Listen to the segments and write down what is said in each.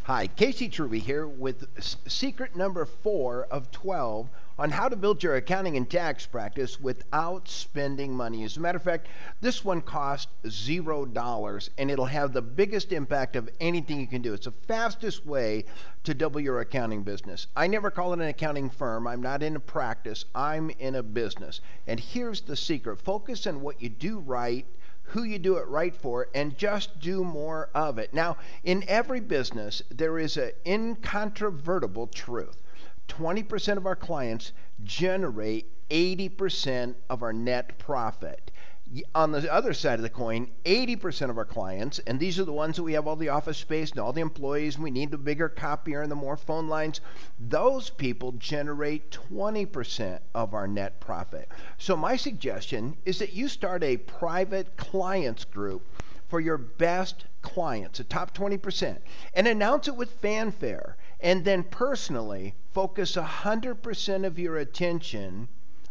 Hi, Casey Truby here with secret number 4 of 12 on how to build your accounting and tax practice without spending money. As a matter of fact, this one costs $0 and it'll have the biggest impact of anything you can do. It's the fastest way to double your accounting business. I never call it an accounting firm. I'm not in a practice. I'm in a business. And here's the secret. Focus on what you do right, who you do it right for, and just do more of it. Now, in every business, there is an incontrovertible truth. 20% of our clients generate 80% of our net profit. On the other side of the coin, 80% of our clients, and these are the ones that we have all the office space and all the employees, and we need the bigger copier and the more phone lines, those people generate 20% of our net profit. So my suggestion is that you start a private clients group for your best clients, the top 20%, and announce it with fanfare, and then personally focus 100% of your attention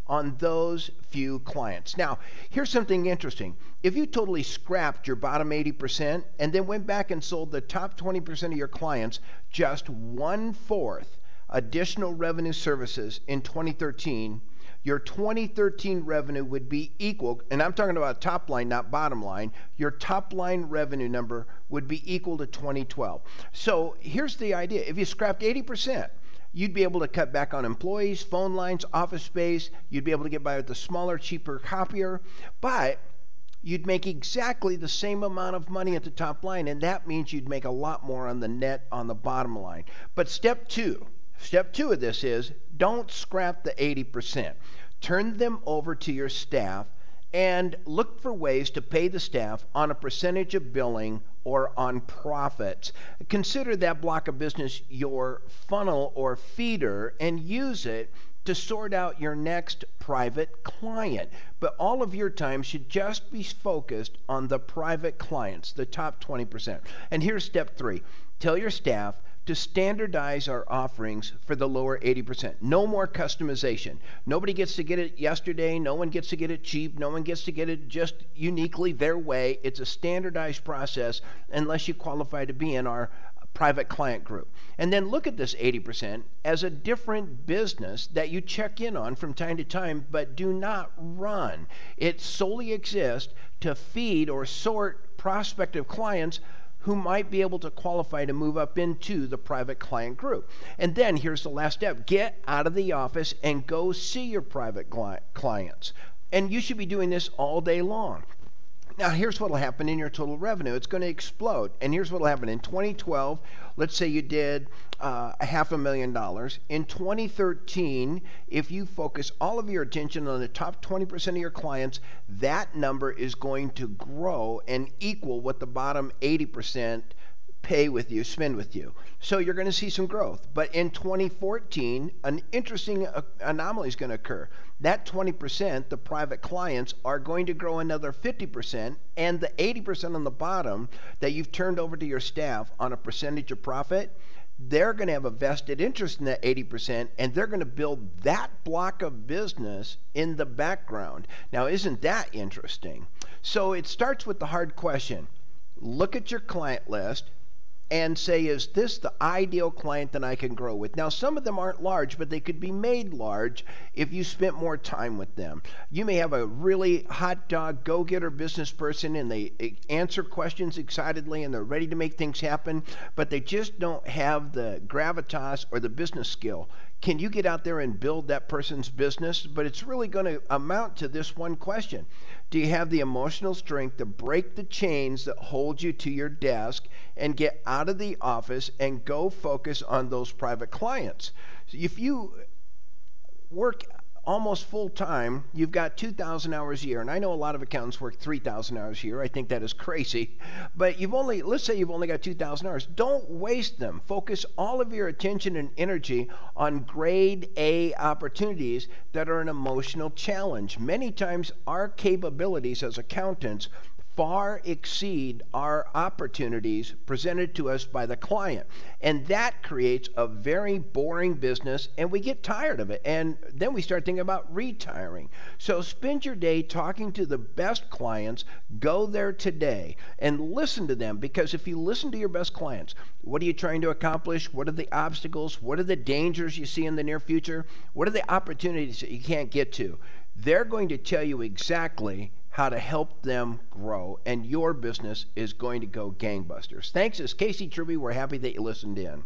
on those few clients. Now, here's something interesting. If you totally scrapped your bottom 80% and then went back and sold the top 20% of your clients just 1/4 additional revenue services in 2013, your 2013 revenue would be equal, and I'm talking about top line, not bottom line, your top line revenue number would be equal to 2012. So here's the idea. If you scrapped 80%, you'd be able to cut back on employees, phone lines, office space. You'd be able to get by with the smaller, cheaper copier, but you'd make exactly the same amount of money at the top line, and that means you'd make a lot more on the net on the bottom line. But step two of this is don't scrap the 80%. Turn them over to your staff and look for ways to pay the staff on a percentage of billing or on profits. Consider that block of business your funnel or feeder and use it to sort out your next private client. But all of your time should just be focused on the private clients, the top 20%. And here's step 3. Tell your staff to standardize our offerings for the lower 80%. No more customization. Nobody gets to get it yesterday. No one gets to get it cheap. No one gets to get it just uniquely their way. It's a standardized process unless you qualify to be in our private client group. And then look at this 80% as a different business that you check in on from time to time, but do not run. It solely exists to feed or sort prospective clients who might be able to qualify to move up into the private client group. And then here's the last step. Get out of the office and go see your private clients. And you should be doing this all day long. Now, here's what will happen in your total revenue. It's going to explode. And here's what will happen. In 2012, let's say you did $500,000. In 2013, if you focus all of your attention on the top 20% of your clients, that number is going to grow and equal what the bottom 80% pay with you, spend with you. So you're going to see some growth. But in 2014, an interesting anomaly is going to occur. That 20%, the private clients, are going to grow another 50%, and the 80% on the bottom that you've turned over to your staff on a percentage of profit, they're going to have a vested interest in that 80%, and they're going to build that block of business in the background. Now, isn't that interesting? So it starts with the hard question. Look at your client list and say, is this the ideal client that I can grow with? Now, some of them aren't large, but they could be made large if you spent more time with them. You may have a really hot dog, go-getter business person, and they answer questions excitedly, and they're ready to make things happen, but they just don't have the gravitas or the business skill. Can you get out there and build that person's business? But it's really going to amount to this one question. Do you have the emotional strength to break the chains that hold you to your desk and get out of the office and go focus on those private clients? So if you work almost full time, you've got 2,000 hours a year, and I know a lot of accountants work 3,000 hours a year. I think that is crazy, but let's say you've only got 2,000 hours. Don't waste them. Focus all of your attention and energy on grade A opportunities that are an emotional challenge. Many times our capabilities as accountants far exceed our opportunities presented to us by the client. And that creates a very boring business, and we get tired of it. And then we start thinking about retiring. So spend your day talking to the best clients. Go there today and listen to them, because if you listen to your best clients, what are you trying to accomplish? What are the obstacles? What are the dangers you see in the near future? What are the opportunities that you can't get to? They're going to tell you exactly how to help them grow, and your business is going to go gangbusters. Thanks. It's Casey Truby. We're happy that you listened in.